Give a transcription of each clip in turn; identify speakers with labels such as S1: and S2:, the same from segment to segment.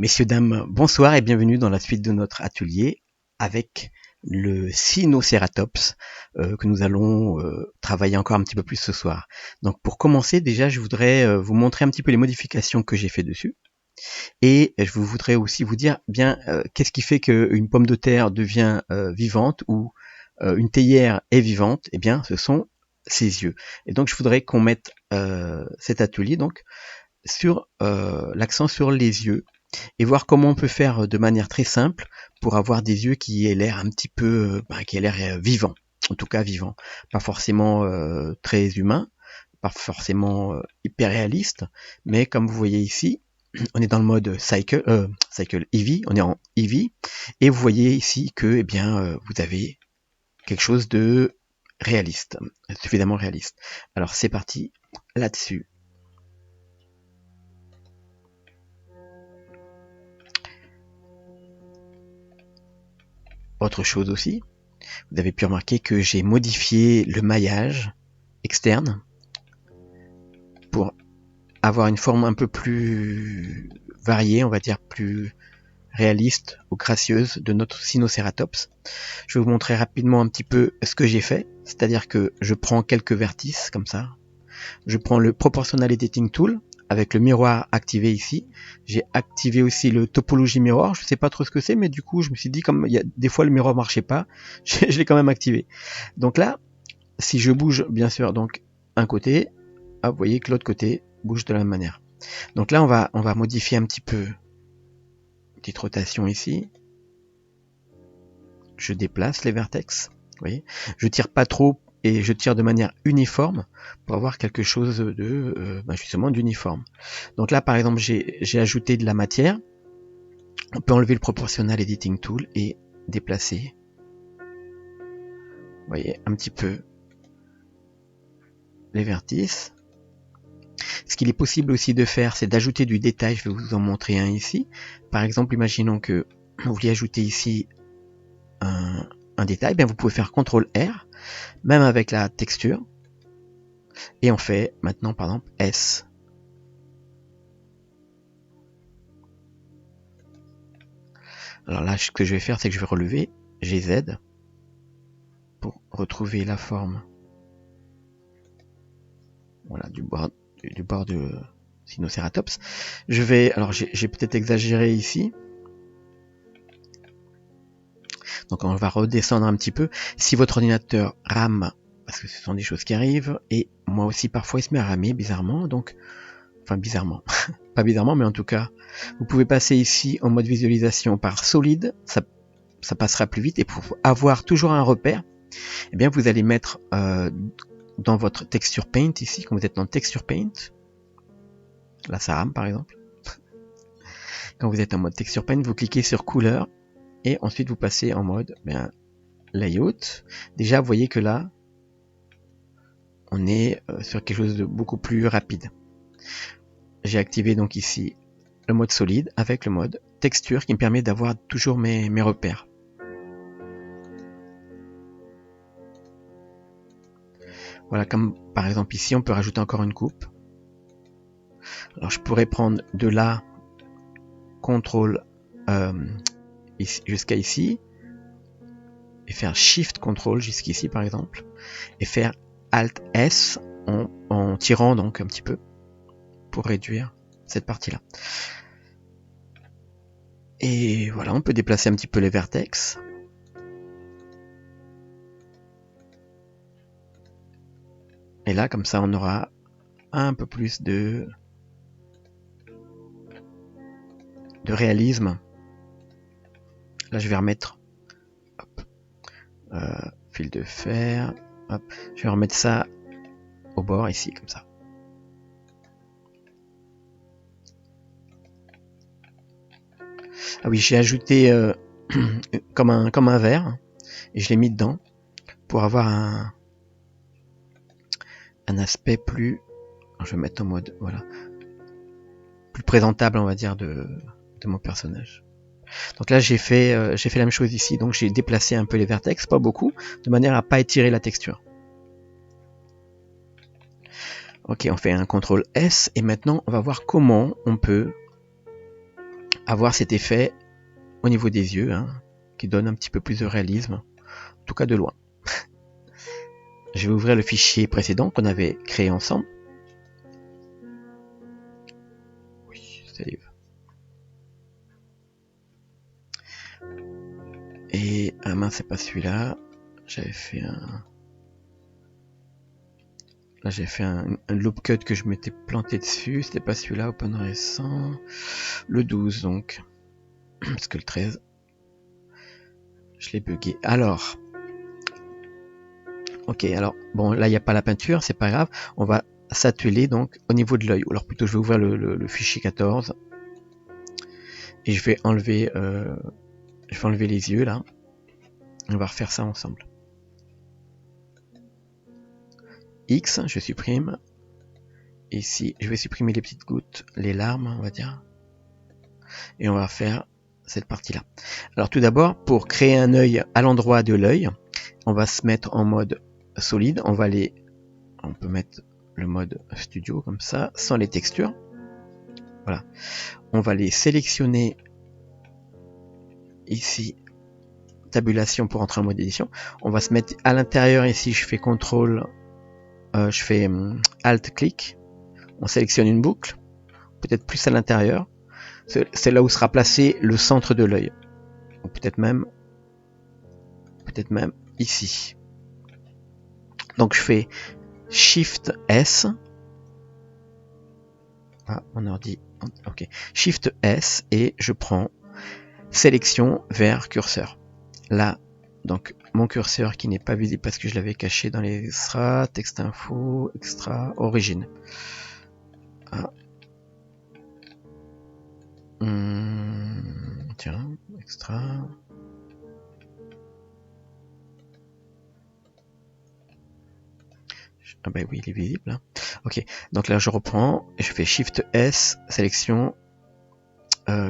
S1: Messieurs, dames, bonsoir et bienvenue dans la suite de notre atelier avec le Sinoceratops que nous allons travailler encore un petit peu plus ce soir. Donc pour commencer, déjà, je voudrais vous montrer un petit peu les modifications que j'ai fait dessus. Et je voudrais aussi vous dire bien qu'est-ce qui fait qu'une pomme de terre devient vivante ou une théière est vivante. Eh bien, ce sont ses yeux. Et donc, je voudrais qu'on mette cet atelier donc sur l'accent sur les yeux et voir comment on peut faire de manière très simple pour avoir des yeux qui aient l'air un petit peu, qui aient l'air vivant, en tout cas vivant, pas forcément très humain, pas forcément hyper réaliste, mais comme vous voyez ici, on est dans le mode cycle Eevee, on est en Eevee, et vous voyez ici que, eh bien, vous avez quelque chose de réaliste, suffisamment réaliste. Alors c'est parti là-dessus. Autre chose aussi, vous avez pu remarquer que j'ai modifié le maillage externe pour avoir une forme un peu plus variée, on va dire plus réaliste ou gracieuse de notre Sinoceratops. Je vais vous montrer rapidement un petit peu ce que j'ai fait, c'est-à-dire que je prends quelques vertices comme ça, je prends le Proportional Editing Tool avec le miroir activé ici. J'ai activé aussi le Topology Mirror. Je ne sais pas trop ce que c'est, mais du coup, je me suis dit, comme il y a des fois le miroir marchait pas, je l'ai quand même activé. Donc là, si je bouge, bien sûr, donc un côté, hop, vous voyez que l'autre côté bouge de la même manière. Donc là, on va modifier un petit peu. Petite rotation ici. Je déplace les vertex. Vous voyez, je tire pas trop et je tire de manière uniforme pour avoir quelque chose de justement d'uniforme. Donc là, par exemple, j'ai ajouté de la matière. On peut enlever le Proportional Editing Tool et déplacer. Vous voyez, un petit peu les vertices. Ce qu'il est possible aussi de faire, c'est d'ajouter du détail. Je vais vous en montrer un ici. Par exemple, imaginons que vous vouliez ajouter ici un détail. Bien, vous pouvez faire CTRL-R, même avec la texture. Et on fait maintenant, par exemple, S. Alors là, ce que je vais faire, c'est que je vais relever GZ pour retrouver la forme, voilà, du bord de Sinoceratops. Je vais, alors j'ai peut-être exagéré ici. Donc on va redescendre un petit peu. Si votre ordinateur rame, parce que ce sont des choses qui arrivent, et moi aussi parfois il se met à ramer bizarrement, donc, enfin bizarrement, pas bizarrement, mais en tout cas, vous pouvez passer ici en mode visualisation par solide, ça passera plus vite, et pour avoir toujours un repère, eh bien vous allez mettre dans votre texture paint ici, quand vous êtes dans texture paint, là ça rame par exemple, quand vous êtes en mode texture paint, vous cliquez sur couleur, et ensuite vous passez en mode layout. Déjà vous voyez que là, on est sur quelque chose de beaucoup plus rapide. J'ai activé donc ici le mode solide avec le mode texture qui me permet d'avoir toujours mes repères. Voilà, comme par exemple ici, on peut rajouter encore une coupe. Alors je pourrais prendre de là, CTRL jusqu'à ici, et faire Shift CTRL jusqu'ici par exemple, et faire Alt S en tirant donc un petit peu pour réduire cette partie-là. Et voilà, on peut déplacer un petit peu les vertex. Et là, comme ça, on aura un peu plus de réalisme. Là, je vais remettre hop, fil de fer. Hop, je vais remettre ça au bord ici, comme ça. Ah oui, j'ai ajouté comme un verre et je l'ai mis dedans pour avoir un aspect plus. Je vais mettre en mode voilà, plus présentable, on va dire, de mon personnage. Donc là, j'ai fait la même chose ici. Donc j'ai déplacé un peu les vertex, pas beaucoup, de manière à pas étirer la texture. Ok, on fait un CTRL S et maintenant on va voir comment on peut avoir cet effet au niveau des yeux, hein, qui donne un petit peu plus de réalisme, en tout cas de loin. Je vais ouvrir le fichier précédent qu'on avait créé ensemble. Oui, save. Et ah mince, c'est pas celui-là. J'avais fait un... Là j'ai fait un loop cut que je m'étais planté dessus. C'était pas celui-là, open récent. Le 12 donc. Parce que le 13, je l'ai bugué. Alors, ok, alors bon, là il n'y a pas la peinture, c'est pas grave. On va s'atteler donc au niveau de l'œil. Alors plutôt je vais ouvrir le fichier 14 et je vais enlever les yeux là. On va refaire ça ensemble. X, je supprime. Ici, je vais supprimer les petites gouttes, les larmes, on va dire. Et on va faire cette partie-là. Alors tout d'abord, pour créer un œil à l'endroit de l'œil, on va se mettre en mode solide. On peut mettre le mode studio comme ça, sans les textures. Voilà. On va les sélectionner ici, tabulation pour entrer en mode édition. On va se mettre à l'intérieur ici, je fais CTRL, je fais Alt clic. On sélectionne une boucle, peut-être plus à l'intérieur. C'est là où sera placé le centre de l'œil. Ou peut-être même ici. Donc je fais Shift S. Ah, mon ordi. Ok. Shift S et je prends sélection vers curseur. Là, donc mon curseur qui n'est pas visible parce que je l'avais caché dans les extras, texte info, extra, origine. Ah. Tiens, extra. Ah bah oui, il est visible. Hein. Ok, donc là je reprends et je fais Shift S, sélection,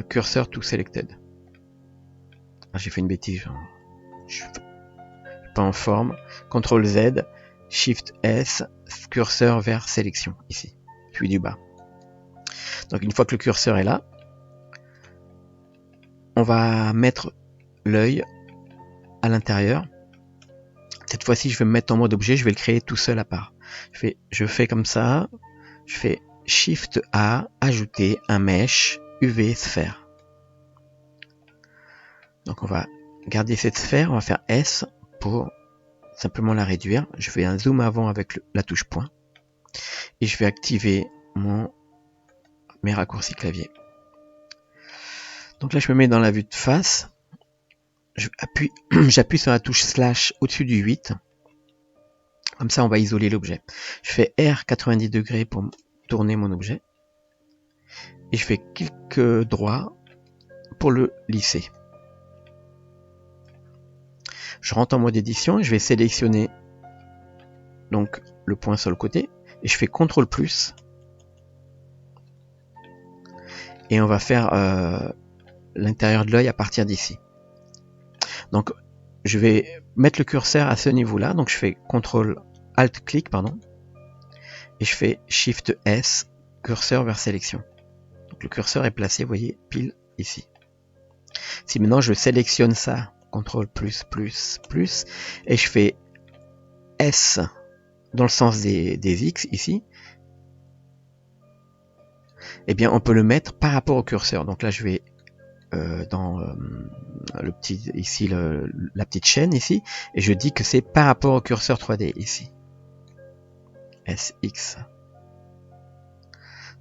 S1: curseur to selected. Ah, j'ai fait une bêtise. Je suis pas en forme. CTRL Z, Shift S, curseur vers sélection ici, puis du bas. Donc une fois que le curseur est là, on va mettre l'œil à l'intérieur. Cette fois-ci, je vais me mettre en mode objet, je vais le créer tout seul à part. Je fais comme ça, je fais Shift A, ajouter un mesh UV sphère. Donc on va garder cette sphère, on va faire S pour simplement la réduire. Je fais un zoom avant avec la touche point et je vais activer mes raccourcis clavier. Donc là je me mets dans la vue de face, j'appuie sur la touche slash au-dessus du 8, comme ça on va isoler l'objet. Je fais R 90 degrés pour tourner mon objet et je fais clic droit pour le lisser. Je rentre en mode édition et je vais sélectionner donc le point sur le côté et je fais CTRL plus et on va faire l'intérieur de l'œil à partir d'ici. Donc je vais mettre le curseur à ce niveau là, donc je fais CTRL Alt clic et je fais Shift S, curseur vers sélection. Donc le curseur est placé, vous voyez, pile ici. Si maintenant je sélectionne ça, CTRL plus et je fais S dans le sens des X ici, eh bien on peut le mettre par rapport au curseur. Donc là je vais dans le petit ici la petite chaîne ici et je dis que c'est par rapport au curseur 3D ici. SX.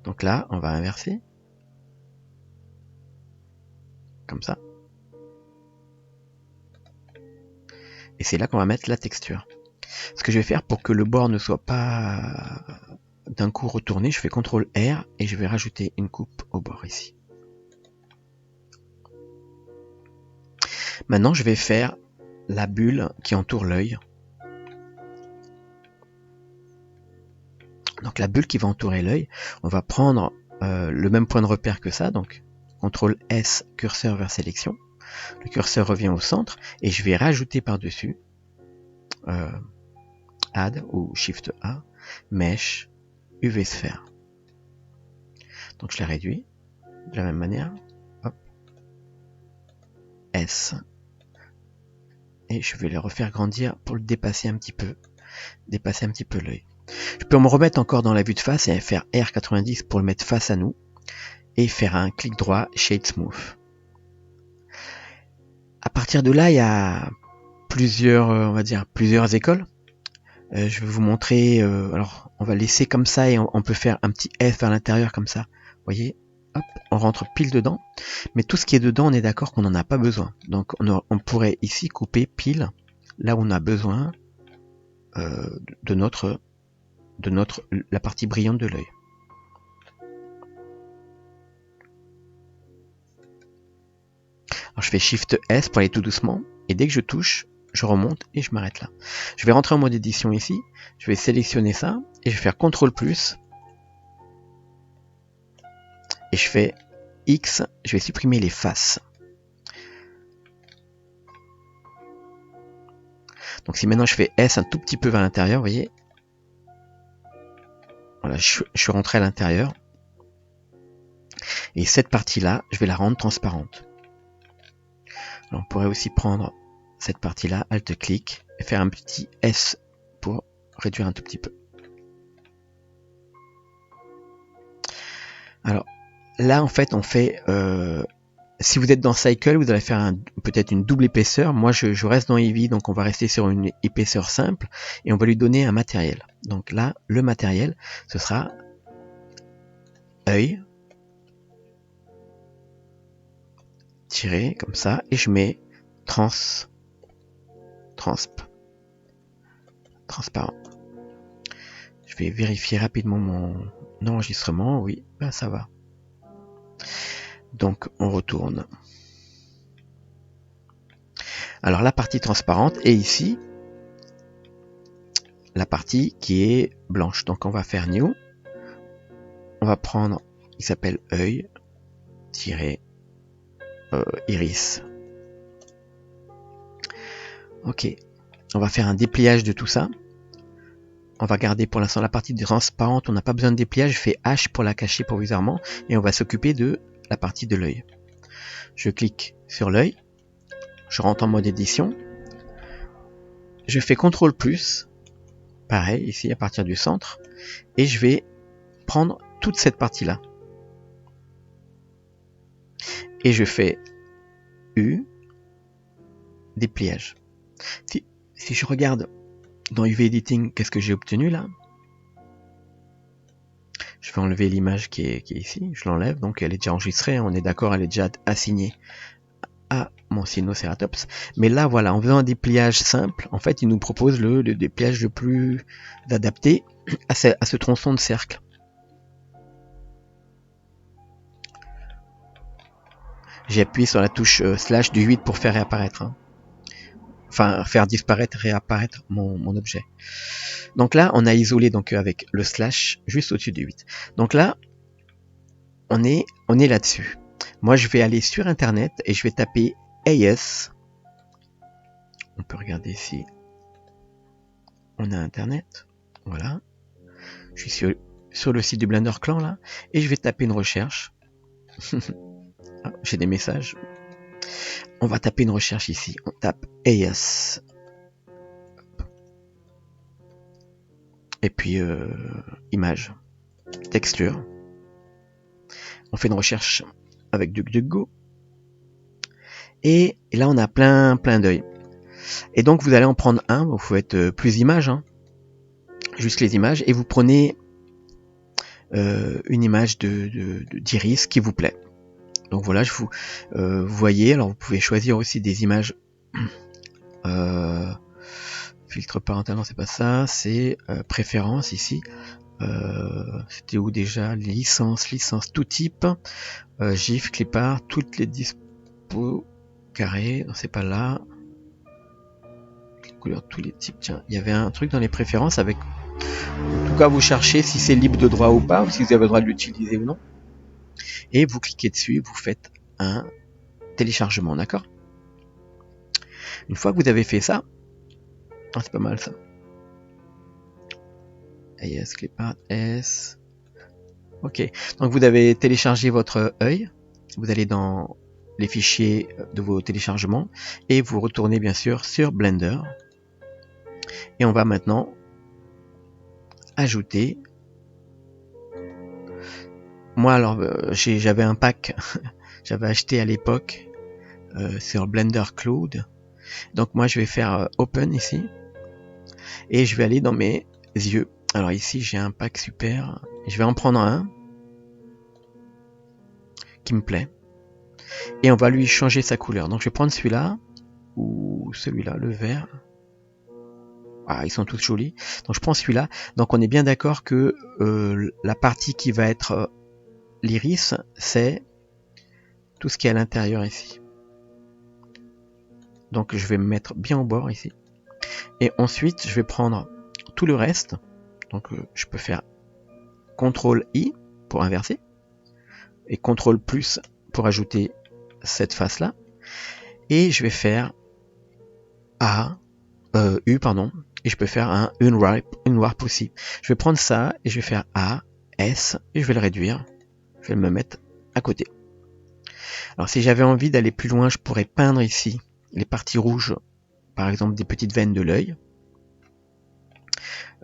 S1: Donc là on va inverser comme ça. Et c'est là qu'on va mettre la texture. Ce que je vais faire pour que le bord ne soit pas d'un coup retourné, je fais CTRL R et je vais rajouter une coupe au bord ici. Maintenant je vais faire la bulle qui entoure l'œil. Donc la bulle qui va entourer l'œil, on va prendre le même point de repère que ça, donc CTRL S, curseur vers sélection. Le curseur revient au centre et je vais rajouter par-dessus Add ou Shift A, Mesh, UV sphère. Donc je la réduis de la même manière. Hop. S. Et je vais le refaire grandir pour le dépasser un petit peu l'œil. Je peux me remettre encore dans la vue de face et faire R90 pour le mettre face à nous et faire un clic droit Shade Smooth. À partir de là, il y a plusieurs, on va dire plusieurs écoles. Je vais vous montrer. Alors, on va laisser comme ça et on peut faire un petit F à l'intérieur comme ça. Vous voyez, hop, on rentre pile dedans. Mais tout ce qui est dedans, on est d'accord qu'on n'en a pas besoin. Donc, on pourrait ici couper pile là où on a besoin de la partie brillante de l'œil. Alors, je fais Shift S pour aller tout doucement. Et dès que je touche, je remonte et je m'arrête là. Je vais rentrer en mode édition ici. Je vais sélectionner ça et je vais faire CTRL+. Et je fais X, je vais supprimer les faces. Donc si maintenant je fais S un tout petit peu vers l'intérieur, vous voyez, voilà, je suis rentré à l'intérieur. Et cette partie-là, je vais la rendre transparente. Alors, on pourrait aussi prendre cette partie-là, Alt-clic, et faire un petit S pour réduire un tout petit peu. Alors, là, en fait, on fait... si vous êtes dans Cycle, vous allez faire peut-être une double épaisseur. Moi, je reste dans Eevee, donc on va rester sur une épaisseur simple et on va lui donner un matériel. Donc là, le matériel, ce sera œil, tiré comme ça, et je mets transparent. Je vais vérifier rapidement mon enregistrement. Oui, ben ça va. Donc on retourne. Alors la partie transparente est ici la partie qui est blanche. Donc on va faire New. On va prendre, il s'appelle œil, iris. Ok. On va faire un dépliage de tout ça. On va garder pour l'instant la partie transparente. On n'a pas besoin de dépliage. Je fais H pour la cacher provisoirement. Et on va s'occuper de la partie de l'œil. Je clique sur l'œil. Je rentre en mode édition. Je fais CTRL+. Pareil, ici à partir du centre. Et je vais prendre toute cette partie-là. Et je fais U, dépliage. Si je regarde dans UV Editing, qu'est-ce que j'ai obtenu là? Je vais enlever l'image qui est ici. Je l'enlève, donc elle est déjà enregistrée. On est d'accord, elle est déjà assignée à mon Sinoceratops. Mais là, voilà, en faisant un dépliage simple, en fait, il nous propose le dépliage le plus adapté à ce tronçon de cercle. J'ai appuyé sur la touche slash du 8 pour faire réapparaître. Hein. Enfin, faire disparaître, réapparaître mon objet. Donc là, on a isolé donc avec le slash juste au-dessus du 8. Donc là, on est là-dessus. Moi, je vais aller sur Internet et je vais taper AS. On peut regarder ici. On a Internet. Voilà. Je suis sur le site du Blender Clan là. Et je vais taper une recherche. Ah, j'ai des messages. On va taper une recherche ici. On tape AS. Et puis image. Texture. On fait une recherche avec DuckDuckGo. Et là on a plein d'œils. Et donc vous allez en prendre un. Vous pouvez être plus images. Hein. Juste les images. Et vous prenez une image d'iris qui vous plaît. Donc voilà, je vous voyez, alors vous pouvez choisir aussi des images filtre parental, non c'est pas ça, c'est préférence ici. C'était où déjà? Licence, tout type, GIF, clipart, toutes les dispos carré, non c'est pas là. Couleur, tous les types, tiens, il y avait un truc dans les préférences avec. En tout cas, vous cherchez si c'est libre de droit ou pas, ou si vous avez le droit de l'utiliser ou non. Et vous cliquez dessus, vous faites un téléchargement, d'accord? Une fois que vous avez fait ça, ah, c'est pas mal ça. AS, clipart, S. Ok, donc vous avez téléchargé votre œil. Vous allez dans les fichiers de vos téléchargements et vous retournez bien sûr sur Blender. Et on va maintenant ajouter. Moi alors j'avais un pack, j'avais acheté à l'époque sur Blender Cloud. Donc moi je vais faire Open ici et je vais aller dans mes yeux. Alors ici j'ai un pack super, je vais en prendre un qui me plaît et on va lui changer sa couleur. Donc je vais prendre celui-là ou celui-là, le vert. Ah, ils sont tous jolis. Donc je prends celui-là. Donc on est bien d'accord que la partie qui va être l'iris, c'est tout ce qui est à l'intérieur ici. Donc je vais me mettre bien au bord ici. Et ensuite je vais prendre tout le reste. Donc je peux faire CTRL-I pour inverser. Et CTRL plus pour ajouter cette face là. Et je vais faire U pardon. Et je peux faire un unwrap aussi. Je vais prendre ça et je vais faire A, S et je vais le réduire. Je vais me mettre à côté. Alors si j'avais envie d'aller plus loin, je pourrais peindre ici les parties rouges, par exemple des petites veines de l'œil.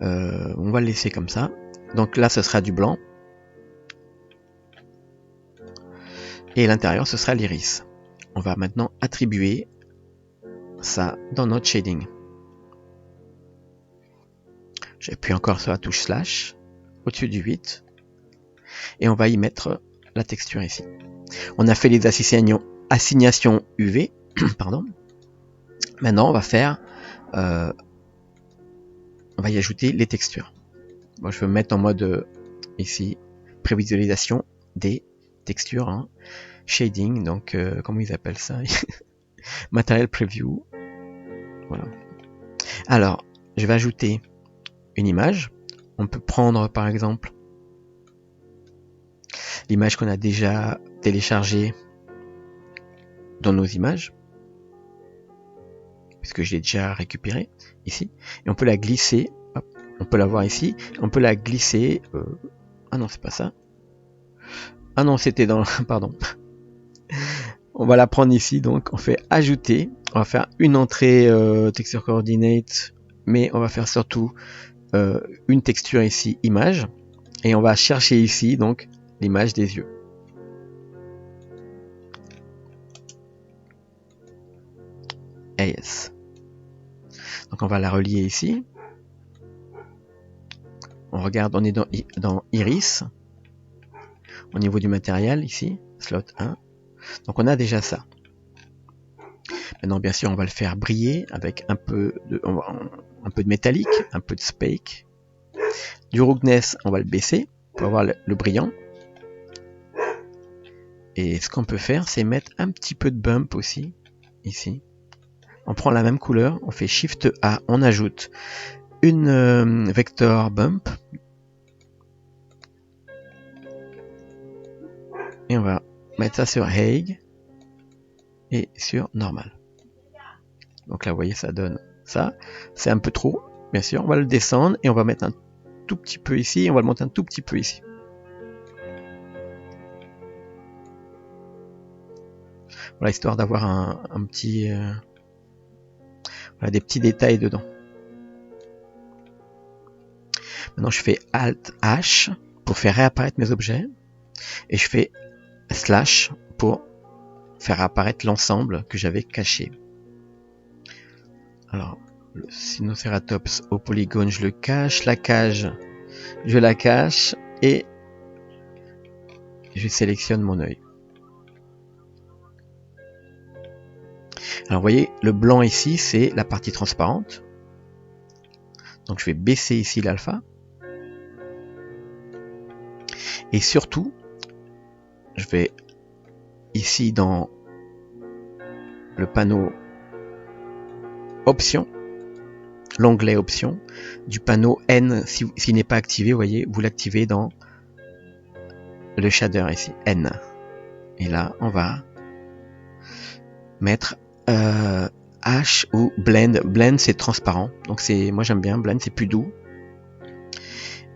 S1: On va le laisser comme ça. Donc là ce sera du blanc. Et l'intérieur ce sera l'iris. On va maintenant attribuer ça dans notre shading. J'appuie encore sur la touche slash au-dessus du 8 et on va y mettre la texture ici. On a fait les assignations UV. Pardon. Maintenant on va faire on va y ajouter les textures. Moi je vais me mettre en mode ici prévisualisation des textures, hein. Shading, donc comment ils appellent ça? Material Preview. Voilà. Alors je vais ajouter une image. On peut prendre par exemple l'image qu'on a déjà téléchargée dans nos images, puisque je l'ai déjà récupérée ici, et on peut la glisser. Hop, on peut la voir ici. On peut la glisser. Ah non, c'est pas ça. Ah non, c'était dans. Pardon. On va la prendre ici, donc on fait ajouter. On va faire une entrée texture coordinate, mais on va faire surtout une texture ici, image, et on va chercher ici donc l'image des yeux. AS. Donc on va la relier ici. On regarde, on est dans Iris, au niveau du matériel ici, slot 1. Donc on a déjà ça. Maintenant bien sûr on va le faire briller avec un peu de métallique, un peu de spake. Du roughness on va le baisser pour avoir le brillant. Et ce qu'on peut faire c'est mettre un petit peu de bump aussi ici. On prend la même couleur, on fait Shift A, on ajoute une vector bump. Et on va mettre ça sur Hague et sur normal. Donc là vous voyez ça donne ça. C'est un peu trop, bien sûr. On va le descendre et on va mettre un tout petit peu ici et on va le monter un tout petit peu ici. Voilà, histoire d'avoir un petit voilà, des petits détails dedans. Maintenant je fais Alt H pour faire réapparaître mes objets et je fais slash pour faire apparaître l'ensemble que j'avais caché. Alors le Sinoceratops au polygone je le cache, la cage je la cache et je sélectionne mon œil. Alors vous voyez le blanc ici c'est la partie transparente. Donc je vais baisser ici l'alpha. Et surtout, je vais ici dans le panneau Options, l'onglet Options, du panneau N, s'il n'est pas activé, vous voyez, vous l'activez dans le shader ici, N. Et là, on va mettre H ou Blend. Blend, c'est transparent. Donc moi j'aime bien, Blend, c'est plus doux.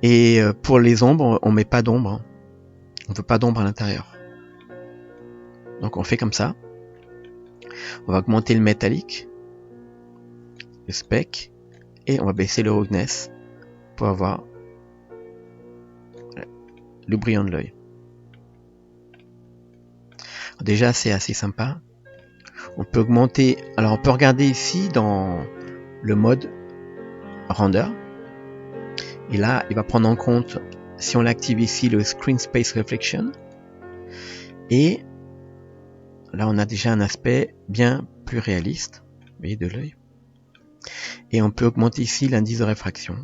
S1: Et pour les ombres, on met pas d'ombre. On veut pas d'ombre à l'intérieur. Donc on fait comme ça. On va augmenter le métallique, le spec, et on va baisser le roughness pour avoir le brillant de l'œil. Déjà c'est assez sympa. On peut augmenter, alors on peut regarder ici dans le mode render, et là il va prendre en compte, si on l'active ici, le screen space reflection, et là on a déjà un aspect bien plus réaliste, vous voyez, de l'œil. Et on peut augmenter ici l'indice de réfraction.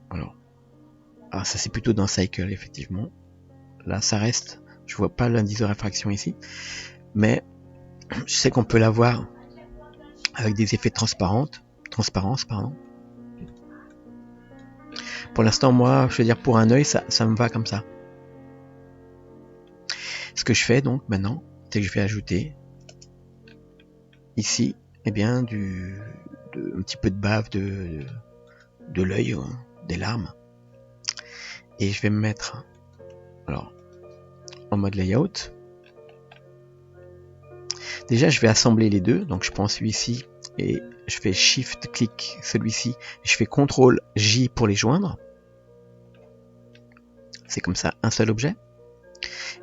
S1: Alors ça c'est plutôt dans Cycle effectivement. Là ça reste, je vois pas l'indice de réfraction ici, mais je sais qu'on peut l'avoir avec des effets transparence, pardon. Pour l'instant, moi, je veux dire, pour un œil, ça me va comme ça. Ce que je fais donc maintenant, c'est que je vais ajouter ici, eh bien, un petit peu de bave de l'œil, des larmes. Et je vais me mettre, alors, en mode layout. Déjà, je vais assembler les deux. Donc, je prends celui-ci et je fais Shift-clic celui-ci. Je fais CTRL-J pour les joindre. C'est comme ça, un seul objet.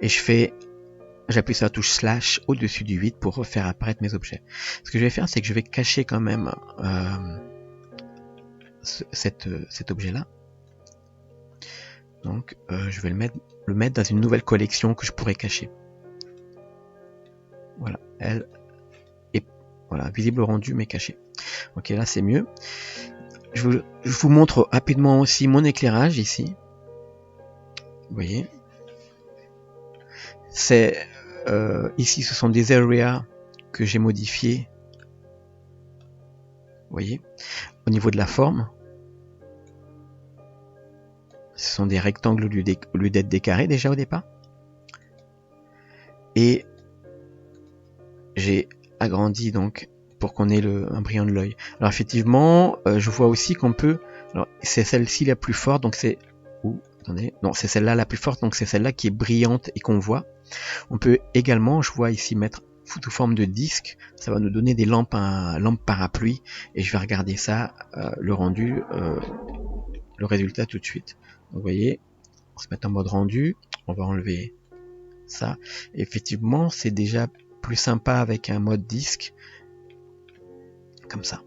S1: Et j'appuie sur la touche slash au-dessus du 8 pour faire apparaître mes objets. Ce que je vais faire, c'est que je vais cacher quand même cet objet-là. Donc, je vais le mettre dans une nouvelle collection que je pourrais cacher. Voilà, elle est visible au rendu mais caché. Ok, là c'est mieux. Je vous montre rapidement aussi mon éclairage ici. Vous voyez, c'est ici ce sont des areas que j'ai modifiés. Vous voyez, au niveau de la forme, ce sont des rectangles au lieu d'être des carrés déjà au départ. Et j'ai agrandi donc pour qu'on ait un brillant de l'œil. Alors effectivement, je vois aussi qu'on peut. Alors c'est celle-ci la plus forte, donc c'est. Attendez, non, c'est celle-là la plus forte, donc c'est celle-là qui est brillante et qu'on voit. On peut également, je vois ici, mettre sous forme de disque. Ça va nous donner des lampes parapluie, et je vais regarder ça, le rendu, le résultat tout de suite. Donc vous voyez, on se met en mode rendu, on va enlever ça. Et effectivement, c'est déjà plus sympa avec un mode disque, comme ça.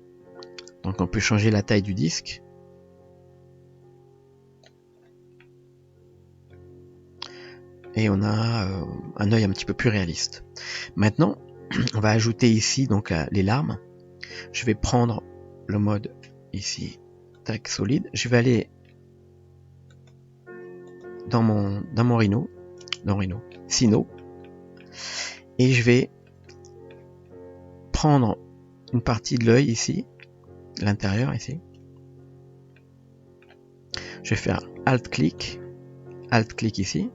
S1: Donc on peut changer la taille du disque. Et on a un œil un petit peu plus réaliste. Maintenant, on va ajouter ici donc les larmes. Je vais prendre le mode ici, tac, solide. Je vais aller dans mon Rhino, Sino, et je vais prendre une partie de l'œil ici, l'intérieur ici. Je vais faire Alt-clic ici.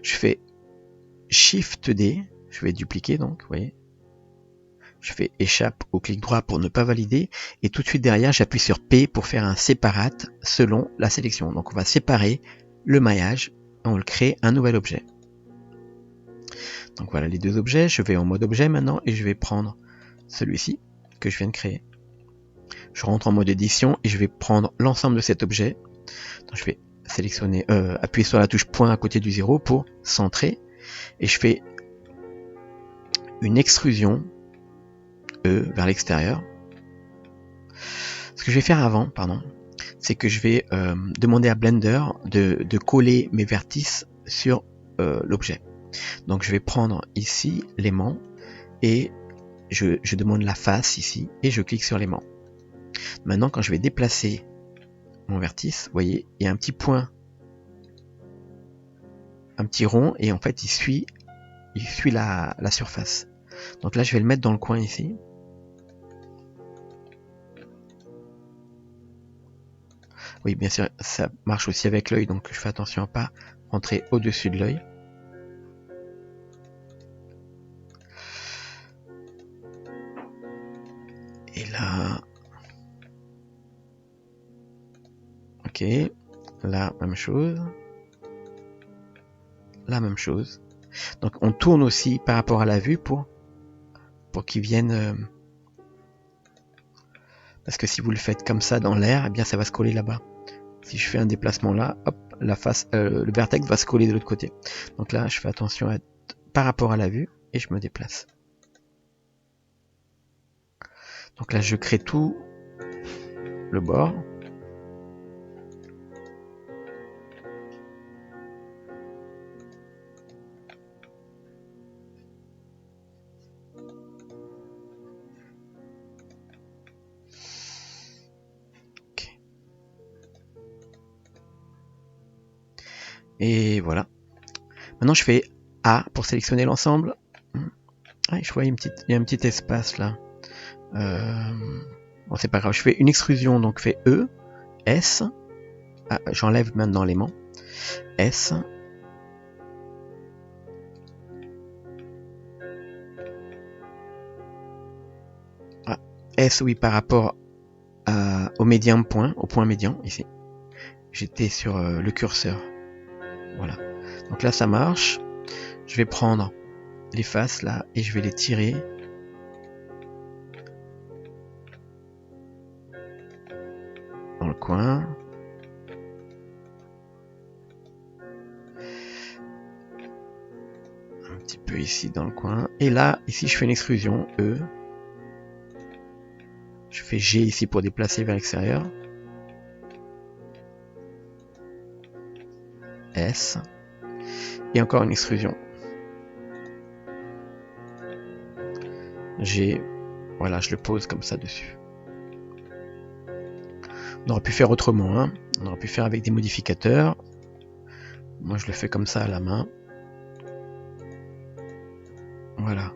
S1: Je fais Shift-D, je vais dupliquer donc, vous voyez. Je fais échappe au clic droit pour ne pas valider, et tout de suite derrière j'appuie sur P pour faire un séparate selon la sélection. Donc on va séparer le maillage et on le crée un nouvel objet. Donc voilà les deux objets. Je vais en mode objet maintenant et je vais prendre celui-ci que je viens de créer. Je rentre en mode édition et je vais prendre l'ensemble de cet objet. Donc je vais sélectionner, appuyer sur la touche point à côté du 0 pour centrer, et je fais une extrusion vers l'extérieur. Ce que je vais faire avant, c'est que je vais demander à Blender de coller mes vertices sur l'objet. Donc je vais prendre ici l'aimant et je demande la face ici et je clique sur l'aimant. Maintenant quand je vais déplacer mon vertice, vous voyez, il y a un petit point, un petit rond, et en fait il suit la surface. Donc là je vais le mettre dans le coin ici. Oui, bien sûr, ça marche aussi avec l'œil, donc je fais attention à pas rentrer au-dessus de l'œil. Et là, ok, là même chose, la même chose. Donc on tourne aussi par rapport à la vue pour qu'ils viennent... parce que si vous le faites comme ça dans l'air, eh bien ça va se coller là-bas. Si je fais un déplacement là, hop, la face, le vertex va se coller de l'autre côté. Donc là, je fais attention à être par rapport à la vue et je me déplace. Donc là, je crée tout le bord. Okay. Et voilà. Maintenant, je fais A pour sélectionner l'ensemble. Ah, je vois il y a un petit espace là. Bon, c'est pas grave. Je fais une extrusion, donc je fais E, S. Ah, j'enlève maintenant l'aimant. S. Ah, S, oui, par rapport au médium point, au point médian, ici. J'étais sur le curseur. Voilà. Donc là, ça marche. Je vais prendre les faces là et je vais les tirer. Dans le coin. Un petit peu ici dans le coin. Et là, ici, je fais une extrusion, E. Je fais G ici pour déplacer vers l'extérieur. S. Et encore une extrusion. G. Voilà, je le pose comme ça dessus. On aurait pu faire autrement, hein. On aurait pu faire avec des modificateurs. Moi, je le fais comme ça à la main. Voilà.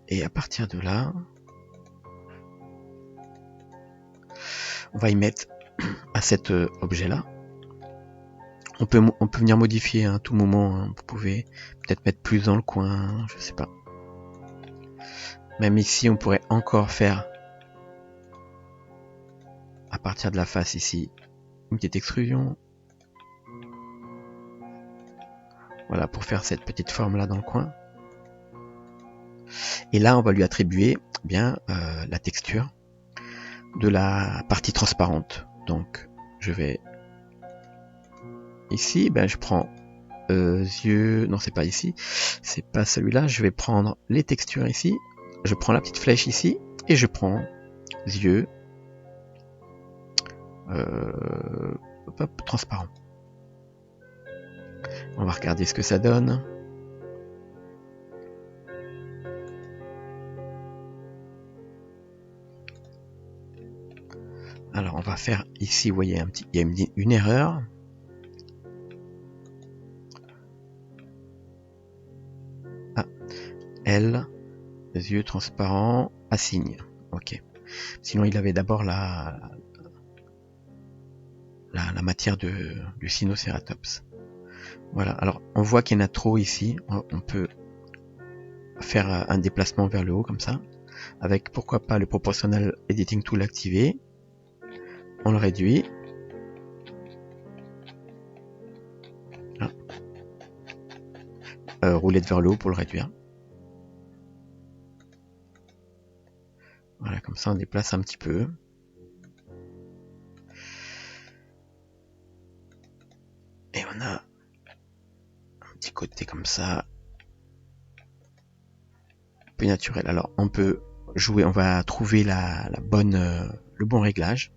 S1: Et à partir de là, on va y mettre à cet objet-là. On peut venir modifier à tout moment. Hein. Vous pouvez peut-être mettre plus dans le coin, je sais pas. Même ici, on pourrait encore faire, à partir de la face ici, une petite extrusion. Voilà, pour faire cette petite forme là dans le coin. Et là, on va lui attribuer bien la texture de la partie transparente. Donc, je vais ici, ben, je prends yeux, non c'est pas ici, c'est pas celui-là, je vais prendre les textures ici, je prends la petite flèche ici, et je prends yeux, hop, transparent. On va regarder ce que ça donne. Alors on va faire ici, vous voyez, il y a une erreur. Ah, L, les yeux transparents, assigne. Ok. Sinon il avait d'abord la matière du Sinoceratops. Voilà, alors on voit qu'il y en a trop ici. On peut faire un déplacement vers le haut comme ça. Avec pourquoi pas le Proportional Editing Tool activé. On le réduit. Roulette vers le haut pour le réduire. Voilà, comme ça on déplace un petit peu. Et on a un petit côté comme ça. Peu naturel. Alors on peut jouer, on va trouver le bon réglage.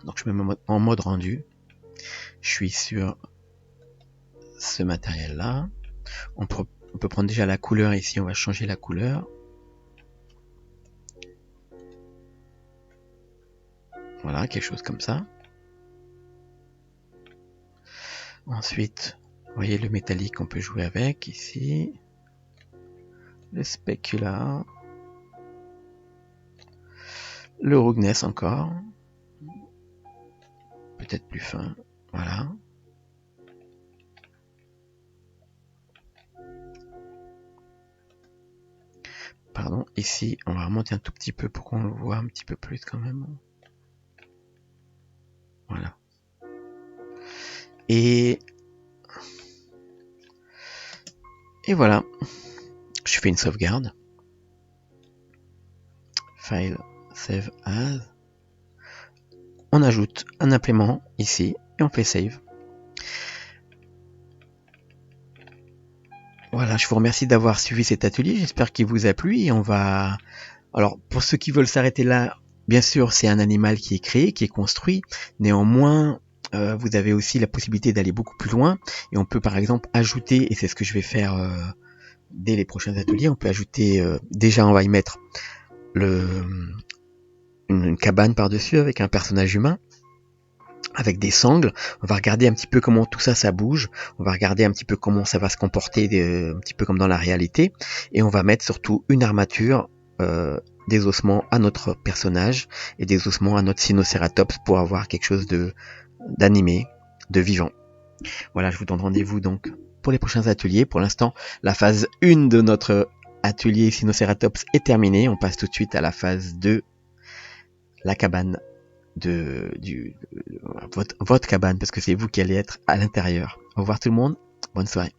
S1: Donc je me mets en mode rendu. Je suis sur ce matériel là. On peut prendre déjà la couleur ici, on va changer la couleur. Voilà, quelque chose comme ça. Ensuite, vous voyez le métallique, on peut jouer avec ici. Le spécula. Le roughness encore. Peut-être plus fin. Voilà. Pardon, ici, on va remonter un tout petit peu pour qu'on le voit un petit peu plus quand même. Voilà. Et voilà, je fais une sauvegarde. File, save as. On ajoute un implément ici et on fait save. Voilà, je vous remercie d'avoir suivi cet atelier, j'espère qu'il vous a plu et on va... Alors, pour ceux qui veulent s'arrêter là, bien sûr, c'est un animal qui est créé, qui est construit. Néanmoins, vous avez aussi la possibilité d'aller beaucoup plus loin et on peut par exemple ajouter, et c'est ce que je vais faire dès les prochains ateliers, on peut ajouter, déjà on va y mettre une cabane par-dessus avec un personnage humain, avec des sangles. On va regarder un petit peu comment tout ça, ça bouge. On va regarder un petit peu comment ça va se comporter, un petit peu comme dans la réalité. Et on va mettre surtout une armature, des ossements à notre personnage et des ossements à notre Sinocératops pour avoir quelque chose d'animé, de vivant. Voilà, je vous donne rendez-vous donc pour les prochains ateliers. Pour l'instant, la phase 1 de notre atelier Sinocératops est terminée. On passe tout de suite à la phase 2, la cabane votre cabane, parce que c'est vous qui allez être à l'intérieur. Au revoir tout le monde, bonne soirée.